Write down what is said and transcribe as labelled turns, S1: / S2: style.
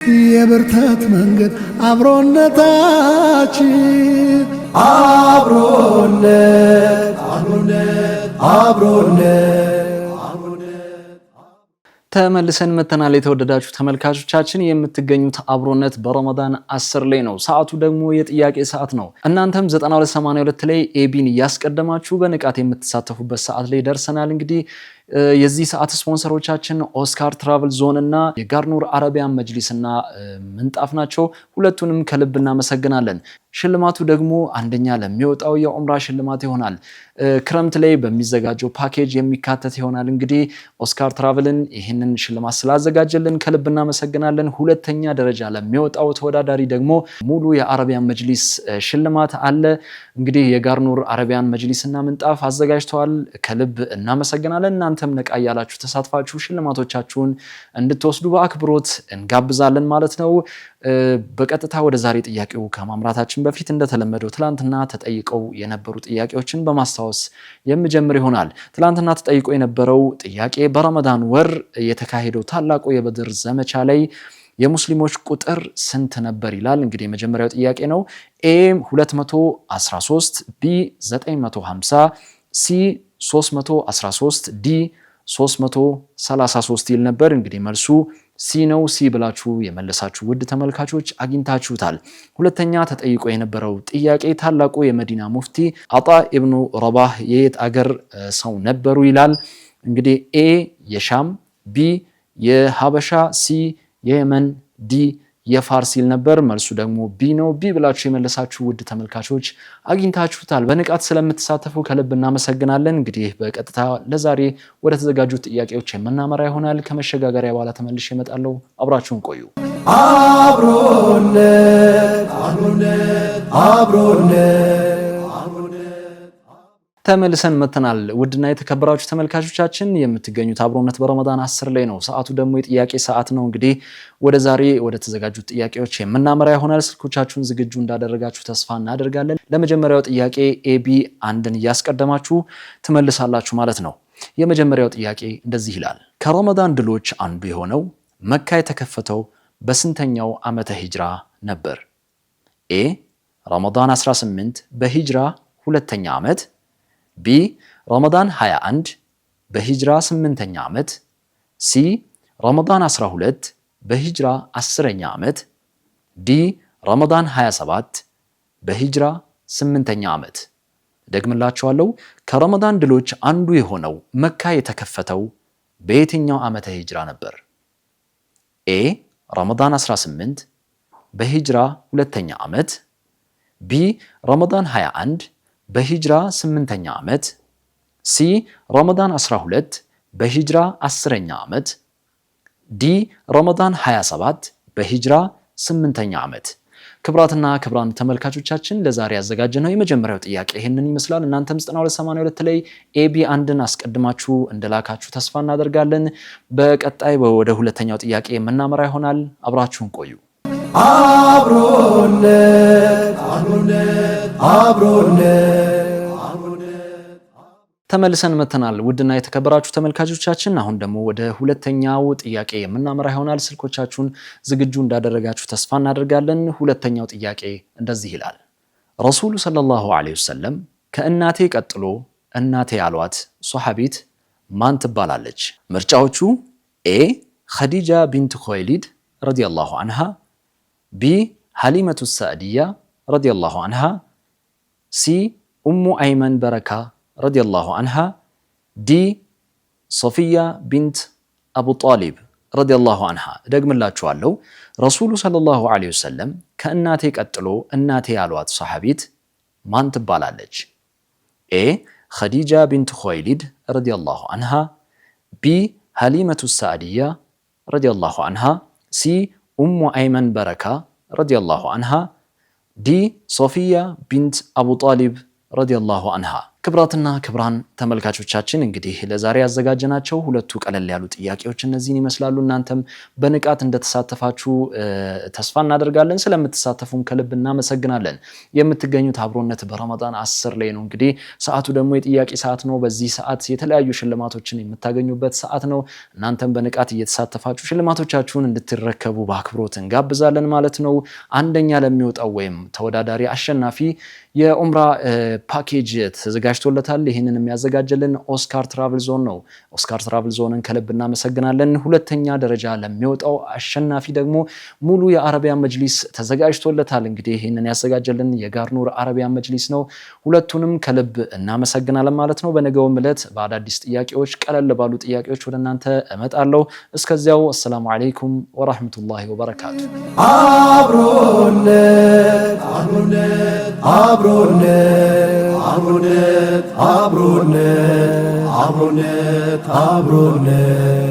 S1: የብርታት መንገድ አብሮነታችን አብሮነት ተመልሰን መተናል። የተወደዳችሁ ተመልካቾቻችን የምትገኙት አብሮነት በረመዳን 10 ላይ ነው። ሰዓቱ ደግሞ የጥያቄ ሰዓት ነው። እናንተም 9282 ላይ ኤቢን እያስቀደማችሁ በንቃት የምትሳተፉበት ሰዓት ላይ ደርሰናል። እንግዲህ የዚህ ሰዓት ስፖንሰሮቻችን ኦስካር ትራቨል ዞን እና የጋርኑር አረቢያን መጅሊስና ምንጣፍ ናቸው። ሁለቱንም ከልብ እናመሰግናለን። ሽልማቱ ደግሞ አንደኛ ለሚወጣው የዑምራ ሽልማት ይሆናል። ክረምት ላይ በሚዘጋጀው ፓኬጅ የሚካተት ይሆናል። እንግዲህ ኦስካር ትራቨልን ይህንን ሽልማት ስላዘጋጀልን ከልብ እናመሰግናለን። ሁለተኛ ደረጃ ለሚወጣው ተወዳዳሪ ደግሞ ሙሉ የአረቢያን መጅሊስ ሽልማት አለ። እንግዲህ የጋርኑር አረቢያን መጅሊስና ምንጣፍ አዘጋጅተዋል። ከልብ እናመሰግናለን። እናንተም ነቃ ያላችሁ ተሳትፋችሁ ሽልማቶቻችሁን እንድትወስዱ በአክብሮት እንጋብዛለን ማለት ነው። በቀጥታ ወደ ዛሬ ጥያቄው ከማምራታችን በፊት እንደተለመደው ትላንትና ተጠይቀው የነበሩ ጥያቄዎችን በማስታወስ የምጀምር ይሆናል። ትላንትና ተጠይቆ የነበረው ጥያቄ በረመዳን ወር የተካሄደው ታላቁ የበድር ዘመቻ ላይ የሙስሊሞች ቁጥር ስንት ነበር ይላል። እንግዲህ የመጀመሪያው ጥያቄ ነው። ኤ 213፣ ቢ 950፣ ሲ 313፣ ዲ 333 ይል ነበር። እንግዲህ መልሱ ሲ ነው። ሲ ብላችሁ የመለሳችሁ ውድ ተመልካቾች አግኝታችሁታል። ሁለተኛ ተጠይቆ የነበረው ጥያቄ ታላቁ የመዲና ሙፍቲ አጣ ኢብኑ ረባህ የየት አገር ሰው ነበሩ ይላል። እንግዲህ ኤ የሻም፣ ቢ የሀበሻ፣ ሲ የየመን፣ ዲ የፋርስ ይል ነበር። መልሱ ደግሞ ቢ ነው። ቢ ብላችሁ የመለሳችሁ ውድ ተመልካቾች አግኝታችሁታል። በንቃት ስለምትሳተፉ ከልብ እናመሰግናለን። እንግዲህ በቀጥታ ለዛሬ ወደ ተዘጋጁት ጥያቄዎች የምናመራ ይሆናል። ከመሸጋገሪያ በኋላ ተመልሼ እመጣለሁ። አብራችሁን ቆዩ። አብሮነት ተመልሰን መተናል። ውድና የተከበራችሁ ተመልካቾቻችን የምትገኙት አብሮነት በረመዳን 10 ላይ ነው። ሰዓቱ ደግሞ የጥያቄ ሰዓት ነው። እንግዲህ ወደ ዛሬ ወደ ተዘጋጁት ጥያቄዎች የምናመራ ይሆናል። ስልኮቻችሁን ዝግጁ እንዳደረጋችሁ ተስፋ እናደርጋለን። ለመጀመሪያው ጥያቄ ኤቢ አንድን እያስቀደማችሁ ትመልሳላችሁ ማለት ነው። የመጀመሪያው ጥያቄ እንደዚህ ይላል። ከረመዳን ድሎች አንዱ የሆነው መካ የተከፈተው በስንተኛው ዓመተ ሂጅራ ነበር? ኤ ረመዳን 18 በሂጅራ ሁለተኛ ዓመት፣ ቢ ረመዳን 21 በሂጅራ 8ኛ ዓመት፣ ሲ ረመዳን 12 በሂጅራ 10ኛ ዓመት፣ ዲ ረመዳን 27 በሂጅራ 8ኛ ዓመት። ደግምላችኋለሁ። ከረመዳን ድሎች አንዱ የሆነው መካ የተከፈተው በየትኛው ዓመተ ሂጅራ ነበር? ኤ ረመዳን 18 በሂጅራ 2ኛ ዓመት፣ ቢ ረመዳን 21 በሂጅራ 8ኛ ዓመት፣ ሲ ረመዳን 12 በሂጅራ 10ኛ ዓመት፣ ዲ ረመዳን 27 በሂጅራ 8ኛ ዓመት። ክብራትና ክብራን ተመልካቾቻችን ለዛሬ ያዘጋጀነው የመጀመሪያው ጥያቄ ይህንን ይመስላል። እናንተም 9282 ላይ ኤቢ አንድን አስቀድማችሁ እንደላካችሁ ተስፋ እናደርጋለን። በቀጣይ ወደ ሁለተኛው ጥያቄ የምናመራ ይሆናል። አብራችሁን ቆዩ። አብሮነት ተመልሰን መተናል። ውድና የተከበራችሁ ተመልካቾቻችን አሁን ደግሞ ወደ ሁለተኛው ጥያቄ የምናመራ ይሆናል። ስልኮቻችሁን ዝግጁ እንዳደረጋችሁ ተስፋ እናደርጋለን። ሁለተኛው ጥያቄ እንደዚህ ይላል። ረሱሉ ሰለላሁ ዐለይሂ ወሰለም ከእናቴ ቀጥሎ እናቴ ያሏት ሶሐቢት ማን ትባላለች? ምርጫዎቹ ኤ ኸዲጃ ቢንት ኹወይሊድ ረዲየላሁ ዐንሃ፣ ቢ ሐሊመቱ ሰዕዲያ ረዲየላሁ ዐንሃ፣ ሲ ኡሙ አይመን በረካ ረዲየላሁ ዐንሃ፣ ዲ ሶፊያ ቢንት አቡ ጣሊብ ረዲየላሁ ዐንሃ። ደግምላችኋለሁ። ረሱሉ ሰለላሁ ዐለይሂ ወሰለም ከእናቴ ቀጥሎ እናቴ ያሏት ሰሐቢት ማን ትባላለች? ኤ ኸዲጃ ቢንት ኹወይሊድ ረዲየላሁ ዐንሃ፣ ቢ ሐሊመቱ ሰዕዲያ ረዲየላሁ ዐንሃ፣ ሲ ኡሙ አይመን በረካ ረዲየላሁ ዐንሃ፣ ዲ ሶፊያ ቢንት አቡ ጣሊብ ረዲየላሁ ዐንሃ። ክብራትና ክብራን ተመልካቾቻችን እንግዲህ ለዛሬ ያዘጋጀናቸው ሁለቱ ቀለል ያሉ ጥያቄዎች እነዚህን ይመስላሉ። እናንተም በንቃት እንደተሳተፋችሁ ተስፋ እናደርጋለን። ስለምትሳተፉም ከልብ እናመሰግናለን። የምትገኙት አብሮነት በረመዳን 10 ላይ ነው። እንግዲህ ሰዓቱ ደግሞ የጥያቄ ሰዓት ነው። በዚህ ሰዓት የተለያዩ ሽልማቶችን የምታገኙበት ሰዓት ነው። እናንተም በንቃት እየተሳተፋችሁ ሽልማቶቻችሁን እንድትረከቡ በአክብሮት እንጋብዛለን ማለት ነው። አንደኛ ለሚወጣው ወይም ተወዳዳሪ አሸናፊ የኡምራ ፓኬጅ ተዘጋጅቶለታል። ይሄንን የሚያዘጋጀልን ኦስካር ትራቭል ዞን ነው። ኦስካር ትራቭል ዞንን ከልብ እናመሰግናለን። ሁለተኛ ደረጃ ለሚወጣው አሸናፊ ደግሞ ሙሉ የአረቢያን መጅሊስ ተዘጋጅቶለታል። እንግዲህ ይሄንን ያዘጋጀልን የጋርኑር አረቢያን መጅሊስ ነው። ሁለቱንም ከልብ እናመሰግናለን ማለት ነው። በነገውም ዕለት በአዳዲስ ጥያቄዎች ቀለል ባሉ ጥያቄዎች ወደ እናንተ እመጣለሁ። እስከዚያው አሰላሙ አለይኩም ወራህመቱላሂ ወበረካቱ። አብሮነት